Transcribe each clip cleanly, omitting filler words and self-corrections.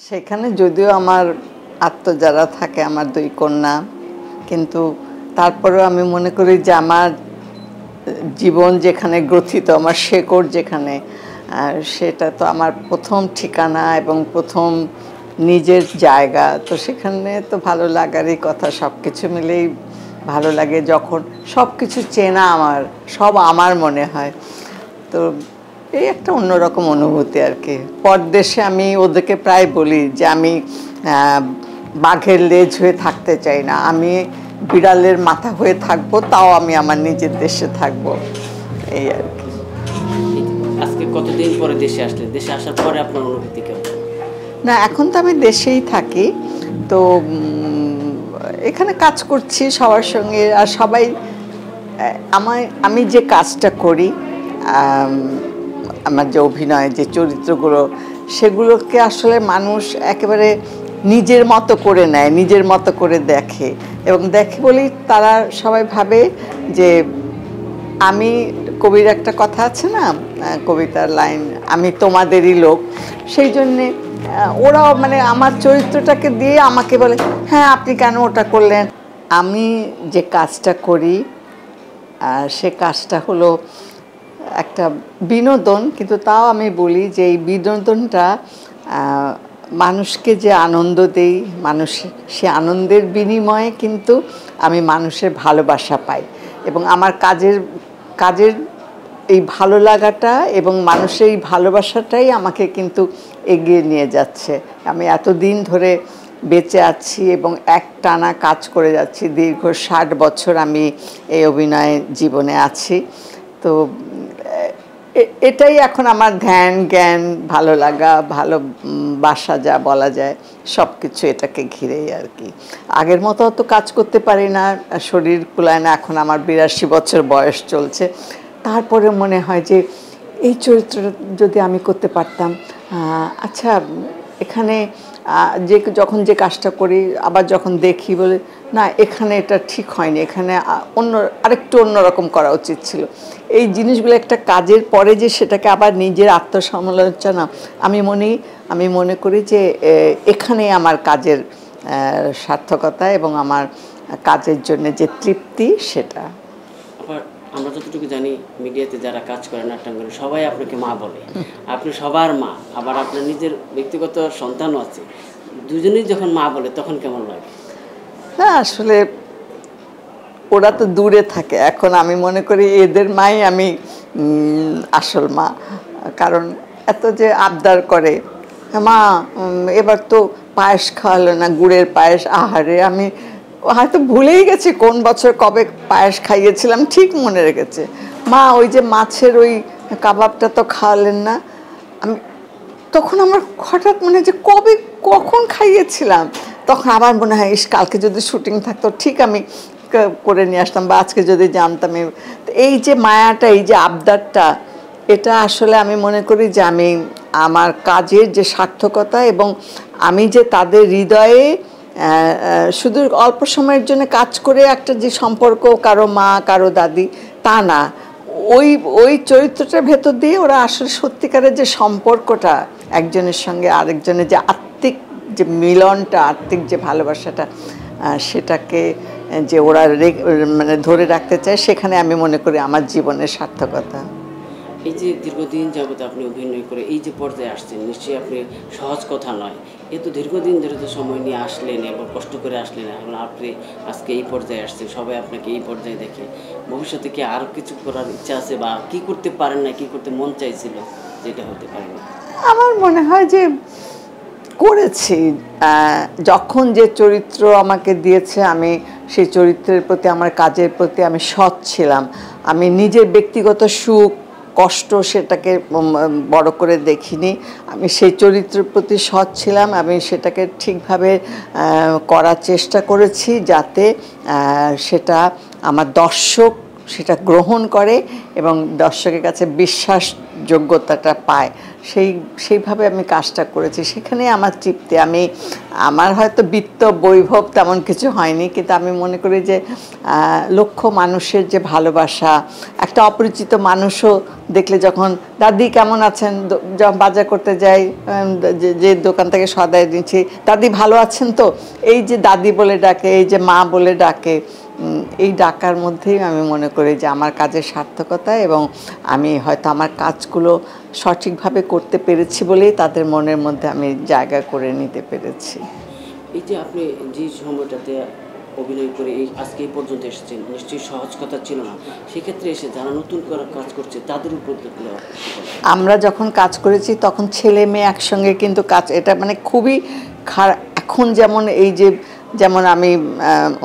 সেখানে যদিও আমার যারা থাকে আমার ২ কন্যা, কিন্তু তারপরেও আমি মনে করি যে আমার জীবন যেখানে গ্রথিত, আমার শেকড় যেখানে, সেটা তো আমার প্রথম ঠিকানা এবং প্রথম নিজের জায়গা। তো সেখানে তো ভালো লাগারই কথা। সব কিছু মিলেই ভালো লাগে যখন সব কিছু চেনা, আমার সব আমার মনে হয়। তো এই একটা অন্যরকম অনুভূতি আর কি। পরদেশে আমি ওদেরকে প্রায় বলি যে আমি বাঘের লেজ হয়ে থাকতে চাই না, আমি বিড়ালের মাথা হয়ে থাকবো, তাও আমি আমার নিজের দেশে থাকবো, এই আর কি। আজকে কতদিন পরে দেশে আসলেন? দেশে আসার পরে আপনার অনুভূতি কেমন? না, এখন তো আমি দেশেই থাকি। তো এখানে কাজ করছি সবার সঙ্গে, আর সবাই আমি যে কাজটা করি, আমার যে অভিনয়, যে চরিত্রগুলো, সেগুলোকে আসলে মানুষ একেবারে নিজের মতো করে নেয়, নিজের মতো করে দেখে, এবং দেখে বলেই তারা সবাই ভাবে যে আমি, কবির একটা কথা আছে না, কবিতার লাইন, আমি তোমাদেরই লোক। সেই জন্যে ওরাও মানে আমার চরিত্রটাকে দিয়ে আমাকে বলে, হ্যাঁ আপনি কেন ওটা করলেন। আমি যে কাজটা করি সে কাজটা হলো একটা বিনোদন, কিন্তু তাও আমি বলি যে এই বিনোদনটা মানুষকে যে আনন্দ দেই, মানুষ সে আনন্দের বিনিময়ে কিন্তু আমি মানুষের ভালোবাসা পাই, এবং আমার কাজের এই ভালো লাগাটা এবং মানুষের এই ভালোবাসাটাই আমাকে কিন্তু এগিয়ে নিয়ে যাচ্ছে। আমি এতদিন ধরে বেঁচে আছি এবং একটানা কাজ করে যাচ্ছি, দীর্ঘ ৬০ বছর আমি এই অভিনয় জীবনে আছি। তো এটাই এখন আমার ধ্যান, জ্ঞান, ভালো লাগা, ভালোবাসা যা বলা যায়, সব কিছু এটাকে ঘিরেই আর কি। আগের মতো অত কাজ করতে পারি না, শরীর কুলায় না। এখন আমার ৮২ বছর বয়স চলছে। তারপরে মনে হয় যে এই চরিত্রটা যদি আমি করতে পারতাম। আচ্ছা, এখানে যখন যে কাজটা করি, আবার যখন দেখি বলে না, এখানে এটা ঠিক হয়নি, এখানে আরেকটু অন্যরকম করা উচিত ছিল। এই জিনিসগুলো একটা কাজের পরে যে সেটাকে আবার নিজের আত্মসমালোচনা, আমি মনে করি যে এখানেই আমার কাজের সার্থকতা এবং আমার কাজের জন্য যে তৃপ্তি, সেটা। আবার আমরা যতটুকু জানি, মিডিয়াতে যারা কাজ করে, নাট্যাঙ্গনে, সবাই আপনাকে মা বলে। আপনি সবার মা, আবার আপনার নিজের ব্যক্তিগত সন্তানও আছে। দুজনেই যখন মা বলে তখন কেমন লাগে? না, আসলে ওরা তো দূরে থাকে, এখন আমি মনে করি এদের মাই আমি আসল মা। কারণ এত যে আবদার করে, মা এবার তো পায়েস খাওয়ালো না, গুড়ের পায়েস, আহারে, আমি হয়তো ভুলেই গেছি কোন বছর কবে পায়েস খাইয়েছিলাম, ঠিক মনে রেখেছে। মা ওই যে মাছের ওই কাবাবটা তো খাওয়ালেন না। আমি তখন আমার হঠাৎ মনে হয় যে কখন খাইয়েছিলাম। তখন আবার মনে হয়, কালকে যদি শুটিং থাকতো ঠিক আমি করে নিয়ে আসতাম, বা আজকে যদি জানতাম। এই যে মায়াটা, এই যে আবদারটা, এটা আসলে আমি মনে করি যে আমি আমার কাজের যে সার্থকতা, এবং আমি যে তাদের হৃদয়ে শুধু অল্প সময়ের জন্য কাজ করে একটা যে সম্পর্ক, কারো মা কারো দাদি, তা না, ওই চরিত্রটার ভেতর দিয়ে ওরা আসলে সত্যিকারের যে সম্পর্কটা, একজনের সঙ্গে আরেকজনের যে আত্মিক যে মিলনটা, আত্মিক যে ভালোবাসাটা, সেটাকে যে ওরা মানে ধরে রাখতে চায়, সেখানে আমি মনে করি আমার জীবনের সার্থকতা। এই যে দীর্ঘদিন যাবত আপনি অভিনয় করে এই যে পর্যায়ে আসছেন, নিশ্চয়ই আপনি সহজ কথা নয়। এত দীর্ঘদিন ধরে তো সময় নিয়ে আসলেন এবং কষ্ট করে আসলেন, এখন আপনি আজকে এই পর্যায়ে আসছেন, সবাই আপনাকে এই পর্যায়ে দেখে। ভবিষ্যতে কি আরও কিছু করার ইচ্ছা আছে, বা কি করতে পারেন না, কি করতে মন চাইছিল যেটা হতে পারে না? আমার মনে হয় যে করেছি, যখন যে চরিত্র আমাকে দিয়েছে, আমি সেই চরিত্রের প্রতি, আমার কাজের প্রতি আমি সৎ ছিলাম। আমি নিজের ব্যক্তিগত সুখ কষ্ট সেটাকে বড় করে দেখিনি। আমি সেই চরিত্রের প্রতি সৎ ছিলাম, আমি সেটাকে ঠিকভাবে করার চেষ্টা করেছি, যাতে সেটা আমার দর্শক সেটা গ্রহণ করে এবং দর্শকের কাছে বিশ্বাসযোগ্যতাটা পায়, সেইভাবে আমি কাজটা করেছি। সেখানে আমার তৃপ্তি। আমার হয়তো বিত্ত বৈভব তেমন কিছু হয়নি, কিন্তু আমি মনে করি যে লক্ষ মানুষের যে ভালোবাসা, একটা অপরিচিত মানুষও দেখলে যখন দাদি কেমন আছেন, যখন বাজার করতে যাই, যে দোকান থেকে সদাই নিচ্ছি, দাদি ভালো আছেন তো, এই যে দাদি বলে ডাকে, এই যে মা বলে ডাকে, এই ডাকার মধ্যেই আমি মনে করি যে আমার কাজের সার্থকতা, এবং আমি হয়তো আমার কাজগুলো সঠিকভাবে করতে পেরেছি বলেই তাদের মনের মধ্যে আমি জায়গা করে নিতে পেরেছি। এই যে আপনি যে সময়টাতে অভিনয় করে আজকে এই পর্যন্ত এসেছেন, নিশ্চয়ই সহজ কথা ছিল না। সেক্ষেত্রে এসে যারা নতুন করে কাজ করছে তাদের উপর আমরা যখন কাজ করেছি তখন ছেলে মেয়ে একসঙ্গে কিন্তু কাজ, এটা মানে খুবই খারাপ। এখন যেমন আমি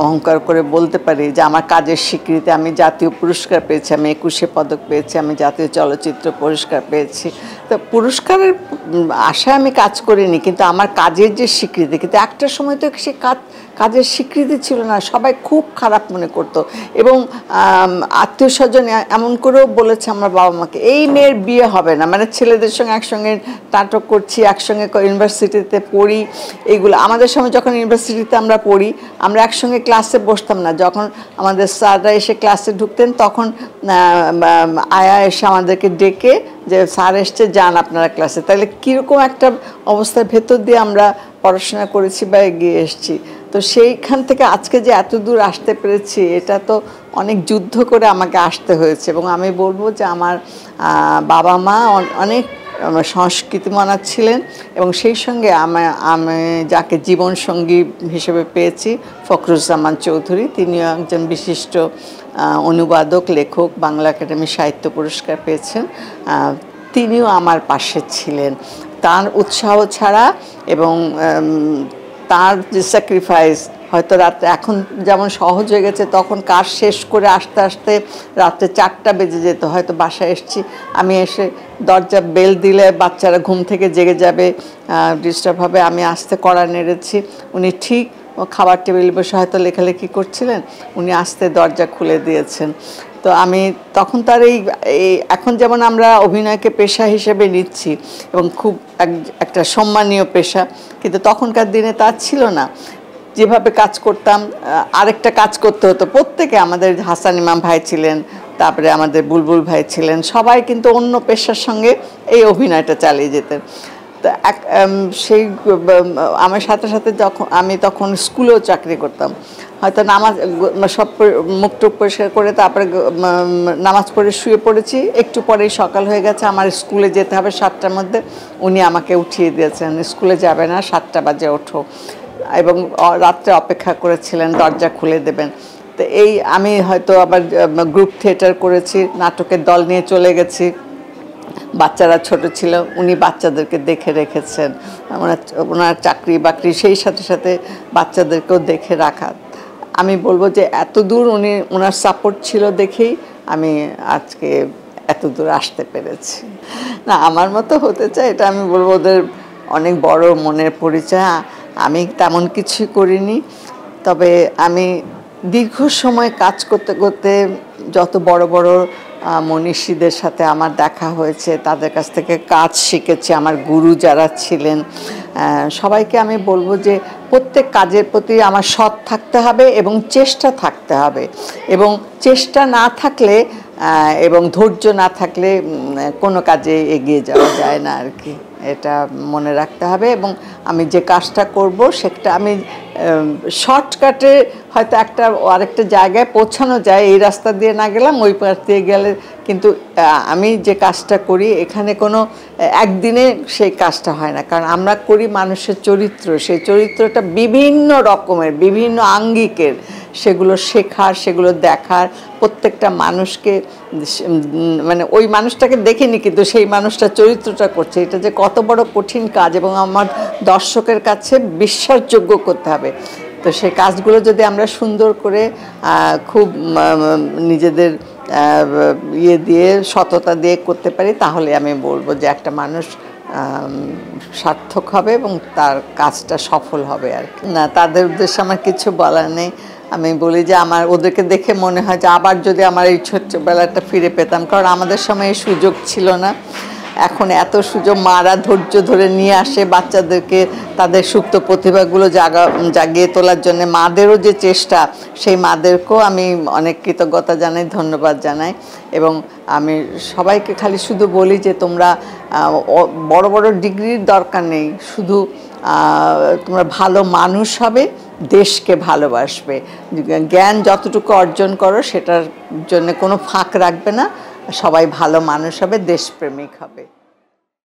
অহংকার করে বলতে পারি যে আমার কাজের স্বীকৃতি, আমি জাতীয় পুরস্কার পেয়েছি, আমি 21 পদক পেয়েছি, আমি জাতীয় চলচ্চিত্র পুরস্কার পেয়েছি। তো পুরস্কারের আশায় আমি কাজ করিনি, কিন্তু আমার কাজের যে স্বীকৃতি, কিন্তু একটা সময় তো সে কাজের স্বীকৃতি ছিল না, সবাই খুব খারাপ মনে করতো। এবং আত্মীয় স্বজন এমন করেও বলেছে আমার বাবা মাকে, এই মেয়ের বিয়ে হবে না, মানে ছেলেদের সঙ্গে একসঙ্গে নাটক করছি, একসঙ্গে ইউনিভার্সিটিতে পড়ি, এইগুলো। আমাদের সময় যখন ইউনিভার্সিটিতে আমরা পড়ি, আমরা একসঙ্গে ক্লাসে বসতাম না। যখন আমাদের স্যাররা এসে ক্লাসে ঢুকতেন, তখন আয়া এসে আমাদেরকে ডেকে যে স্যার এসছে, যান আপনারা ক্লাসে। তাহলে কীরকম একটা অবস্থার ভেতর দিয়ে আমরা পড়াশোনা করেছি বা এগিয়ে এসেছি। তো সেইখান থেকে আজকে যে এত দূর আসতে পেরেছি, এটা তো অনেক যুদ্ধ করে আমাকে আসতে হয়েছে। এবং আমি বলবো যে আমার বাবা মা অনেক সংস্কৃতিমনা ছিলেন, এবং সেই সঙ্গে আমি যাকে জীবনসঙ্গী হিসেবে পেয়েছি, ফখরুজ্জামান চৌধুরী, তিনিও একজন বিশিষ্ট অনুবাদক, লেখক, বাংলা একাডেমি সাহিত্য পুরস্কার পেয়েছেন। তিনিও আমার পাশে ছিলেন। তার উৎসাহ ছাড়া এবং তার যে স্যাক্রিফাইস, হয়তো রাত্রে এখন যেমন সহজ হয়ে গেছে, তখন কাজ শেষ করে আসতে আসতে রাত্রে 4টা বেজে যেত। হয়তো বাসায় এসেছি, আমি এসে দরজা বেল দিলে বাচ্চারা ঘুম থেকে জেগে যাবে, ডিস্টার্ব হবে, আমি আসতে কড়া নেড়েছি, উনি ঠিক খাবার টেবিলে বসে হয়তো লেখালেখি করছিলেন, উনি আসতে দরজা খুলে দিয়েছেন। তো আমি তখন তার এখন যেমন আমরা অভিনয়কে পেশা হিসেবে নিচ্ছি এবং খুব একটা সম্মানীয় পেশা, কিন্তু তখনকার দিনে তা ছিল না। যেভাবে কাজ করতাম, আরেকটা কাজ করতে হতো প্রত্যেকে। আমাদের হাসান ইমাম ভাই ছিলেন, তারপরে আমাদের বুলবুল ভাই ছিলেন, সবাই কিন্তু অন্য পেশার সঙ্গে এই অভিনয়টা চালিয়ে যেতেন। তো সেই আমার সাথে সাথে আমি তখন স্কুলেও চাকরি করতাম। হয়তো নামাজ সব মুখটুক পরিষ্কার করে তারপরে নামাজ পড়ে শুয়ে পড়েছি, একটু পরেই সকাল হয়ে গেছে, আমার স্কুলে যেতে হবে 7টার মধ্যে। উনি আমাকে উঠিয়ে দিয়েছেন, স্কুলে যাবে না, 7টা বাজে ওঠো, এবং রাত্রে অপেক্ষা করেছিলেন দরজা খুলে দেবেন। তো আমি হয়তো আবার গ্রুপ থিয়েটার করেছি, নাটকের দল নিয়ে চলে গেছি, বাচ্চারা ছোট ছিল, উনি বাচ্চাদেরকে দেখে রেখেছেন, ওনার চাকরি বাকরি সেই সাথে সাথে বাচ্চাদেরকেও দেখে রাখা। আমি বলবো যে এত দূর ওনার সাপোর্ট ছিল দেখেই আমি আজকে এত দূর আসতে পেরেছি। না, আমার মতো হতে চাই, এটা আমি বলবো ওদের অনেক বড় মনের পরিচয়। আমি তেমন কিছুই করিনি, তবে আমি দীর্ঘ সময় কাজ করতে করতে যত বড় বড় মনীষীদের সাথে আমার দেখা হয়েছে, তাদের কাছ থেকে কাজ শিখেছি, আমার গুরু যারা ছিলেন, সবাইকে আমি বলবো যে প্রত্যেক কাজের প্রতি আমার সৎ থাকতে হবে এবং চেষ্টা থাকতে হবে, এবং চেষ্টা না থাকলে এবং ধৈর্য না থাকলে কোনো কাজে এগিয়ে যাওয়া যায় না আর কি, এটা মনে রাখতে হবে। এবং আমি যে কাজটা করব সেটা আমি শর্টকাটে হয়তো আরেকটা জায়গায় পৌঁছানো যায়, এই রাস্তা দিয়ে না গেলাম ওই পাশ দিয়ে গেলে, কিন্তু আমি যে কাজটা করি এখানে কোনো একদিনে সেই কাজটা হয় না, কারণ আমরা করি মানুষের চরিত্র, সেই চরিত্রটা বিভিন্ন রকমের, বিভিন্ন আঙ্গিকের, সেগুলো শেখার, সেগুলো দেখার, প্রত্যেকটা মানুষকে মানে ওই মানুষটাকে দেখিনি কিন্তু সেই মানুষটা চরিত্রটা করছে, এটা যে কত বড় কঠিন কাজ, এবং আমার দর্শকের কাছে বিশ্বাসযোগ্য করতে হবে। তো সেই কাজগুলো যদি আমরা সুন্দর করে খুব নিজেদের দিয়ে সততা দিয়ে করতে পারি, তাহলে আমি বলবো যে একটা মানুষ সার্থক হবে এবং তার কাজটা সফল হবে আর কি। না, তাদের উদ্দেশ্যে আমার কিছু বলার নেই। আমি বলি যে আমার ওদেরকে দেখে মনে হয় যে আবার যদি আমার এই ছোট্টবেলাটা ফিরে পেতাম, কারণ আমাদের সময় এই সুযোগ ছিল না। এখন এত সুযোগ, মারা ধৈর্য ধরে নিয়ে আসে বাচ্চাদেরকে, তাদের সুপ্ত প্রতিভাগুলো জাগিয়ে তোলার জন্য মাদেরও যে চেষ্টা, সেই মাদেরকেও আমি অনেক কৃতজ্ঞতা জানাই, ধন্যবাদ জানাই। এবং আমি সবাইকে খালি শুধু বলি যে তোমরা বড় বড় ডিগ্রির দরকার নেই, শুধু তোমরা ভালো মানুষ হবে, দেশকে ভালোবাসবে, জ্ঞান যতটুকু অর্জন করো সেটার জন্য কোনো ফাঁক রাখবে না, সবাই ভালো মানুষ হবে, দেশপ্রেমিক হবে।